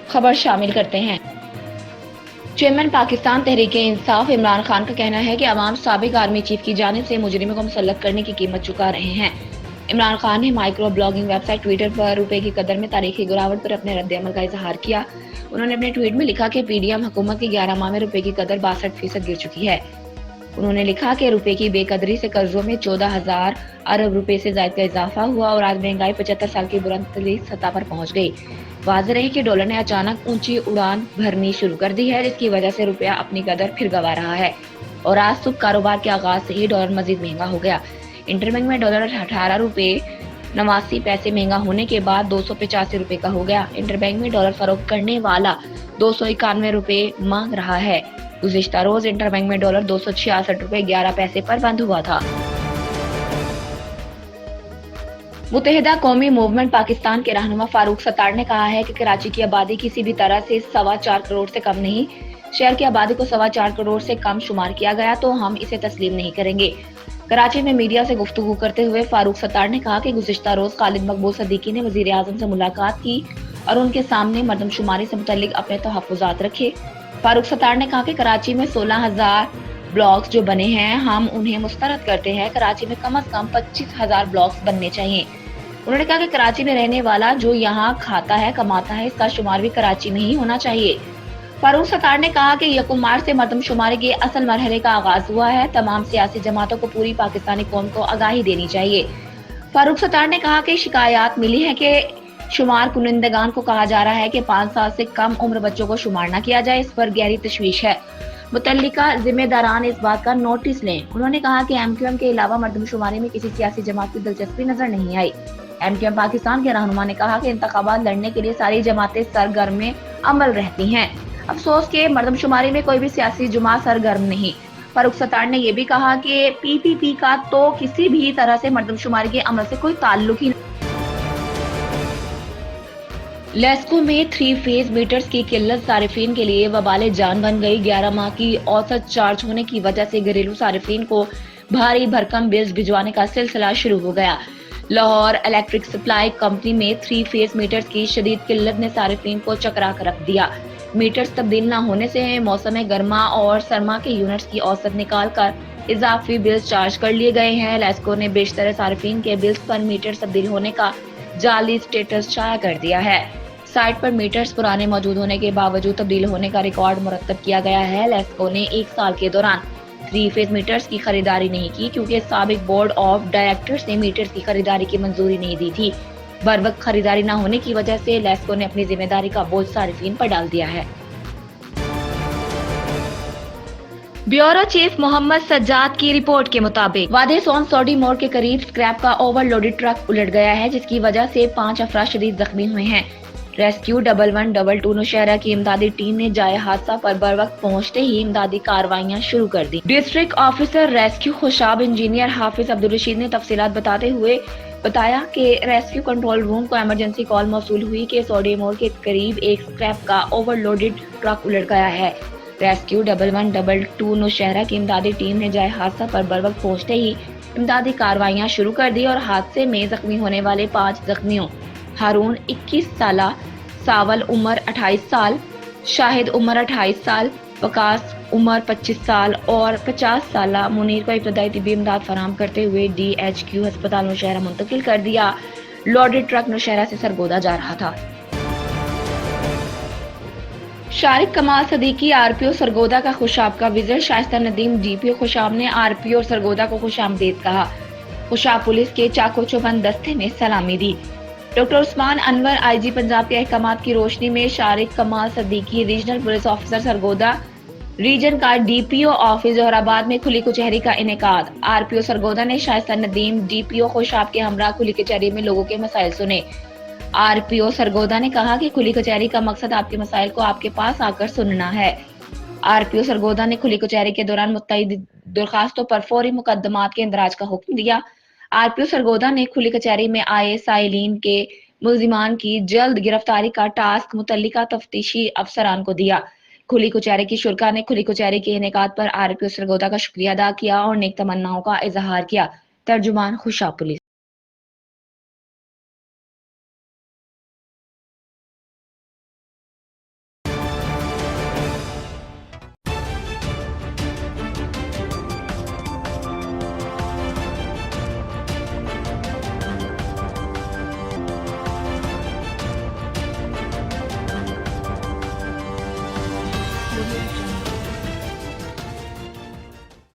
خبر شامل کرتے ہیں۔ چیئرمین پاکستان تحریک انصاف عمران خان کا کہنا ہے کہ عوام سابق آرمی چیف کی جانب سے مجرموں کو مسلط کرنے کی قیمت چکا رہے ہیں۔ عمران خان نے micro blogging website Twitter پر روپے کی قدر میں تاریخی گراوٹ پر اپنے رد عمل کا اظہار کیا۔ انہوں نے اپنے ٹویٹ میں لکھا کہ پی ڈی ایم حکومت کی 11 ماہ میں روپے کی قدر 62% گر چکی ہے۔ انہوں نے لکھا کہ روپے کی بے قدری سے قرضوں میں 14,000 ارب روپے سے زائد کا اضافہ ہوا اور آج مہنگائی 75 سال کی بلند ترین سطح پر پہنچ گئی۔ واضح رہے کہ ڈالر نے اچانک اونچی اڑان بھرنی شروع کر دی ہے، جس کی وجہ سے روپیہ اپنی قدر پھر گنوا رہا ہے اور آج صبح کاروبار کے آغاز سے ہی ڈالر مزید مہنگا ہو گیا۔ انٹر بینک میں ڈالر 18 روپے 89 پیسے مہنگا ہونے کے بعد 285 روپے کا ہو گیا۔ انٹر بینک میں ڈالر فروخت کرنے والا 291 روپے مانگ رہا ہے۔ گزشتہ روز انٹر بینک میں ڈالر 266 روپے 11 پیسے پر بند ہوا تھا۔ متحدہ قومی موومنٹ پاکستان کے رہنما فاروق ستار نے کہا ہے کہ کراچی کی آبادی کسی بھی طرح سے 4.25 کروڑ سے کم نہیں۔ شہر کی آبادی کو 4.25 کروڑ سے کم شمار کیا گیا تو ہم اسے تسلیم نہیں کریں گے۔ کراچی میں میڈیا سے گفتگو کرتے ہوئے فاروق ستار نے کہا کہ گزشتہ روز خالد مقبول صدیقی نے وزیر اعظم سے ملاقات کی اور ان کے سامنے مردم شماری سے متعلق اپنے تحفظات رکھے۔ فاروق ستار نے کہا کہ کراچی میں 16,000 بلاکس جو بنے ہیں ہم انہیں مسترد کرتے ہیں۔ کراچی میں کم از کم 25,000 بلاکس بننے چاہیے۔ انہوں نے کہا کہ کراچی میں رہنے والا جو یہاں کھاتا ہے کماتا ہے، اس کا شمار بھی کراچی میں ہی ہونا چاہیے۔ فاروق ستار نے کہا کہ 1 مارچ سے مردم شماری کے اصل مرحلے کا آغاز ہوا ہے۔ تمام سیاسی جماعتوں کو پوری پاکستانی قوم کو آگاہی دینی چاہیے۔ فاروق ستار نے کہا کہ شکایات ملی ہیں کہ شمار کنندگان کو کہا جا رہا ہے کہ 5 سال سے کم عمر بچوں کو شمار نہ کیا جائے، اس پر گہری تشویش ہے۔ متعلقہ ذمہ داران اس بات کا نوٹس لیں۔ انہوں نے کہا کہ ایم کیو ایم کے علاوہ مردم شماری میں کسی سیاسی جماعت کی دلچسپی نظر نہیں آئی۔ ایم کیو ایم پاکستان کے رہنما نے کہا کہ انتخابات لڑنے کے لیے ساری جماعتیں سرگرم عمل رہتی ہیں۔ افسوس کہ مردم شماری میں کوئی بھی سیاسی جماعت سرگرم نہیں۔ فاروق ستار نے یہ بھی کہا کہ پی پی پی کا تو کسی بھی طرح سے مردم شماری کے عمل سے کوئی تعلق ہی نہیں۔ لیسکو میں 3 فیز میٹرز کی قلت صارفین کے لیے وبال جان بن گئی۔ 11 ماہ کی اوسط چارج ہونے کی وجہ سے گھریلو صارفین کو بھاری بھرکم بلز بھجوانے کا سلسلہ شروع ہو گیا۔ لاہور الیکٹرک سپلائی کمپنی میں 3 فیز میٹرز کی شدید قلت نے صارفین کو چکرا کر رکھ دیا۔ میٹرز تبدیل نہ ہونے سے موسم گرما اور سرما کے یونٹس کی اوسط نکال کر اضافی بلز چارج کر لیے گئے ہیں۔ لیسکو نے بیشتر صارفین کے بلز پر میٹر تبدیل ہونے کا جعلی سٹیٹس شائع کر دیا ہے۔ سائٹ پر میٹرز پرانے موجود ہونے کے باوجود تبدیل ہونے کا ریکارڈ مرتب کیا گیا ہے۔ لیسکو نے 1 سال کے دوران 3 فیز میٹرز کی خریداری نہیں کی کیونکہ سابق بورڈ آف ڈائریکٹرز نے میٹرز کی خریداری کی منظوری نہیں دی تھی۔ بروقت خریداری نہ ہونے کی وجہ سے لیسکو نے اپنی ذمہ داری کا بوجھ صارفین پر ڈال دیا ہے۔ بیورو چیف محمد سجاد کی رپورٹ کے مطابق وادی سون سوڈی موڑ کے قریب اسکریپ کا اوور لوڈڈ ٹرک الٹ گیا ہے، جس کی وجہ سے 5 افراد شدید زخمی ہوئے ہیں۔ ریسکیو 1122 نوشہرہ کی امدادی ٹیم نے جائے حادثہ پر بروقت پہنچتے ہی امدادی کارروائیاں شروع کر دی۔ District officer rescue Khushab engineer Hafiz Abdul Rasheed نے تفصیلات بتاتے ہوئے بتایا کہ ریسکیو کنٹرول روم کو ایمرجنسی کال موصول ہوئی کہ سوڈی موڑ کے قریب ایک اسکریپ کا اوور لوڈڈ ٹرک الٹ گیا ہے۔ ریسکیو 1122 نوشہرہ کی امدادی ٹیم نے جائے حادثہ پر بروقت پہنچتے ہی امدادی کارروائیاں شروع کر دی اور حادثے میں زخمی ہونے والے 5 زخمیوں ہارون 21 سالہ، ساول عمر 28 سال، شاہد عمر 28 سال، وقاص عمر 25 سال اور 50 سالہ منیر کو ابتدائی طبی امداد فراہم کرتے ہوئے ڈی ایچ کیو ہسپتال نوشہرہ منتقل کر دیا۔ لوڈڈ ٹرک نوشہرہ سے سرگودا جا رہا تھا۔ شارق کمال صدیقی آر پی او سرگودا کا خوشاب کا وزٹ۔ شائستہ ندیم ڈی پی او خوشاب نے آر پی او سرگودا کو خوش آمدید کہا۔ خوشاب پولیس کے چاقو چوبند دستے میں سلامی دی۔ ڈاکٹر عثمان انور آئی جی پنجاب کے احکامات کی روشنی میں Shariq Kamal Siddiqui regional police officer Sargodha region کا ڈی پی او آفس ظہر آباد میں کھلی کچہری کا انعقاد۔ آر پی او سرگودا نے شائستہ ندیم ڈی پی او خوشاب کے ہمراہ کھلی کچہری میں لوگوں کے مسائل سنے۔ آر پی او سرگودا نے کہا کہ کھلی کچہری کا مقصد آپ کے مسائل کو آپ کے پاس آ کر سننا ہے۔ آر پی او سرگودا نے کھلی کچہری کے دوران متعدد درخواستوں پر فوری مقدمات کے اندراج کا حکم دیا۔ آر پی او سرگودا نے کھلی کچہری میں آئے سائلین کے ملزمان کی جلد گرفتاری کا ٹاسک متعلقہ تفتیشی افسران کو دیا۔ کھلی کچہری کی شرکاء نے کھلی کچہری کے انعقاد پر آر پی او سرگودا کا شکریہ ادا کیا اور نیک تمناؤں کا اظہار کیا۔ ترجمان خوشاب پولیس۔